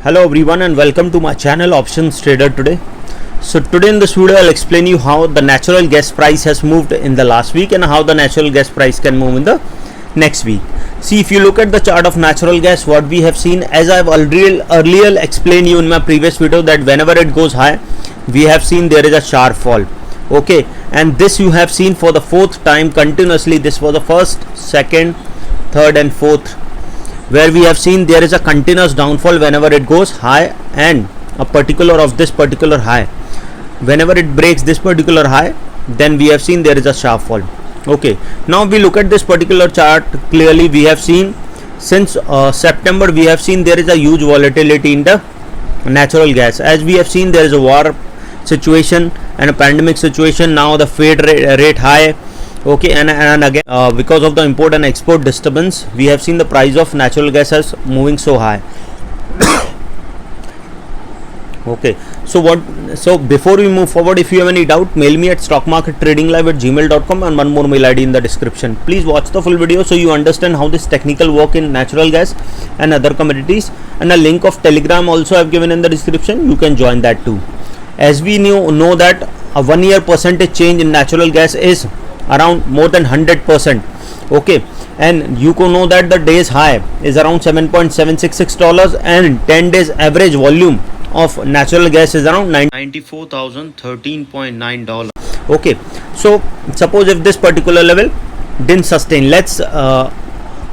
Hello everyone and welcome to my channel Options Trader today. So today in this video I'll explain you how the natural gas price has moved in the last week and how the natural gas price can move in the next week. See, if you look at the chart of natural gas, what we have seen, as I've already earlier explained you in my previous video, that whenever it goes high we have seen there is a sharp fall. Okay, and this you have seen for the fourth time continuously. This was the first, second, third and fourth, where we have seen there is a continuous downfall whenever it goes high, and a particular of this particular high, whenever it breaks this particular high, then we have seen there is a sharp fall. Okay, now we look at this particular chart clearly. We have seen since September we have seen there is a huge volatility in the natural gas. As we have seen, there is a war situation and a pandemic situation. Now the Fed rate high. Okay, and again because of the import and export disturbance, we have seen the price of natural gas as moving so high. Okay, so before we move forward, if you have any doubt, mail me at stockmarkettradinglive@gmail.com and one more mail ID in the description. Please watch the full video so you understand how this technical work in natural gas and other commodities, and a link of Telegram also I have given in the description. You can join that too. As we know that a 1 year percentage change in natural gas is around more than 100%. Okay, and you can know that the day's high is around $7.766 and 10 days average volume of natural gas is around $94,013.9. Okay, so suppose if this particular level didn't sustain, let's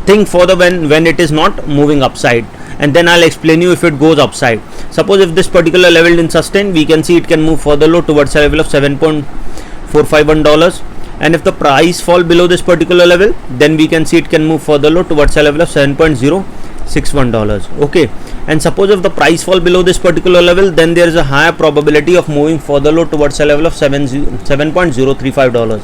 think further when it is not moving upside, and then I'll explain you if it goes upside. Suppose if this particular level didn't sustain, we can see it can move further low towards a level of $7.451, and if the price fall below this particular level, then we can see it can move further low towards a level of $7.061. Okay, and suppose if the price fall below this particular level, then there is a higher probability of moving further low towards a level of $7.035.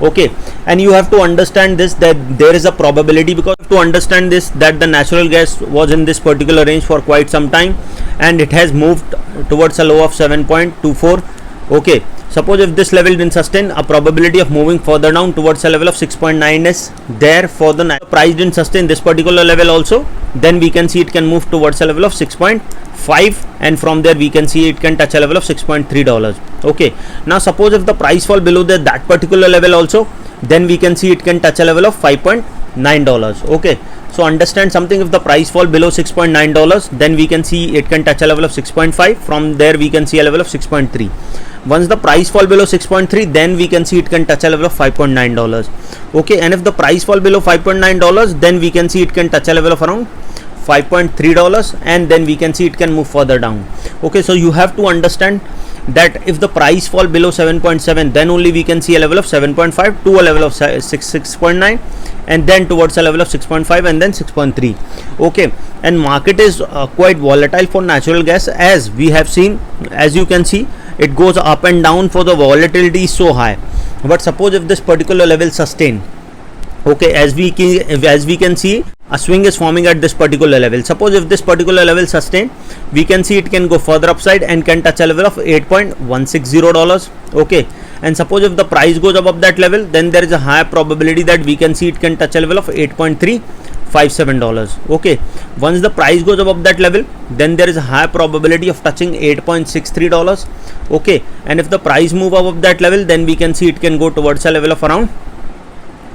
Okay, and you have to understand this, that there is a probability, because to understand this, that the natural gas was in this particular range for quite some time and it has moved towards a low of 7.24. okay, suppose if this level didn't sustain, a probability of moving further down towards a level of 6.9 is there. For the price didn't sustain this particular level also, then we can see it can move towards a level of 6.5, and from there we can see it can touch a level of $6.3. okay, now suppose if the price fall below that particular level also, then we can see it can touch a level of $5.9. okay, so understand something, if the price fall below $6.9, then we can see it can touch a level of 6.5. from there we can see a level of 6.3. Once the price fall below 6.3, then we can see it can touch a level of $5.9. okay, and if the price fall below $5.9, then we can see it can touch a level of around $5.3, and then we can see it can move further down. Okay, so you have to understand that if the price fall below 7.7, then only we can see a level of 7.5 to a level of 6.9, and then towards a level of 6.5 and then 6.3. okay, and market is quite volatile for natural gas, as we have seen. As you can see, it goes up and down, for the volatility is so high. But suppose if this particular level sustain, okay, as we can see, a swing is forming at this particular level. Suppose if this particular level sustain, we can see it can go further upside and can touch a level of $8.160. okay, and suppose if the price goes above that level, then there is a higher probability that we can see it can touch a level of $8.357. okay, once the price goes above that level, then there is a high probability of touching $8.63. okay, and if the price move above that level, then we can see it can go towards a level of around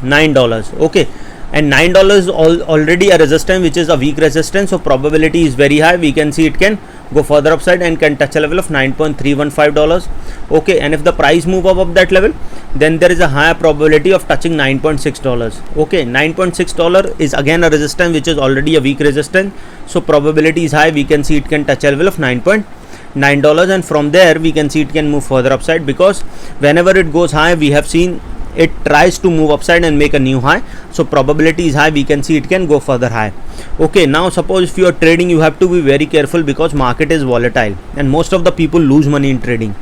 $9. okay, and $9 is already a resistance which is a weak resistance, so probability is very high. We can see it can go further upside and can touch a level of $9.315. okay, and if the price move above that level, then there is a higher probability of touching $9.6. okay, $9.6 is again a resistance which is already a weak resistance, so probability is high. We can see it can touch a level of $9.9, and from there we can see it can move further upside, because whenever it goes high, we have seen it tries to move upside and make a new high, so probability is high. We can see it can go further high. okay, now suppose if you are trading, you have to be very careful, because market is volatile and most of the people lose money in trading.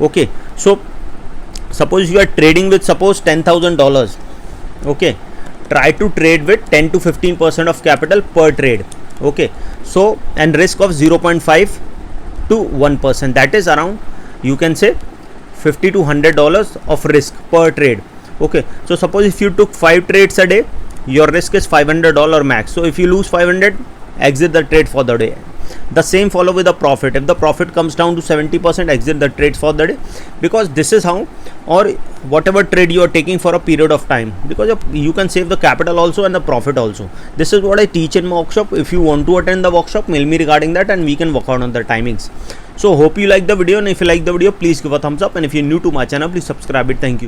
okay, so suppose you are trading with, suppose $10,000. okay, try to trade with 10 to 15% of capital per trade. okay, so and risk of 0.5 to 1%, that is around, you can say, $50 to $100 of risk per trade. Okay, so suppose if you took 5 trades a day, your risk is $500 max. So if you lose 500, exit the trade for the day. The same follow with the profit. If the profit comes down to 70%, exit the trades for the day, because this is how, or whatever trade you are taking for a period of time, because you can save the capital also and the profit also. This is what I teach in my workshop. If you want to attend the workshop, mail me regarding that and we can work out on the timings. So hope you like the video, and if you like the video, please give a thumbs up, and if you're new to my channel, please subscribe it. Thank you.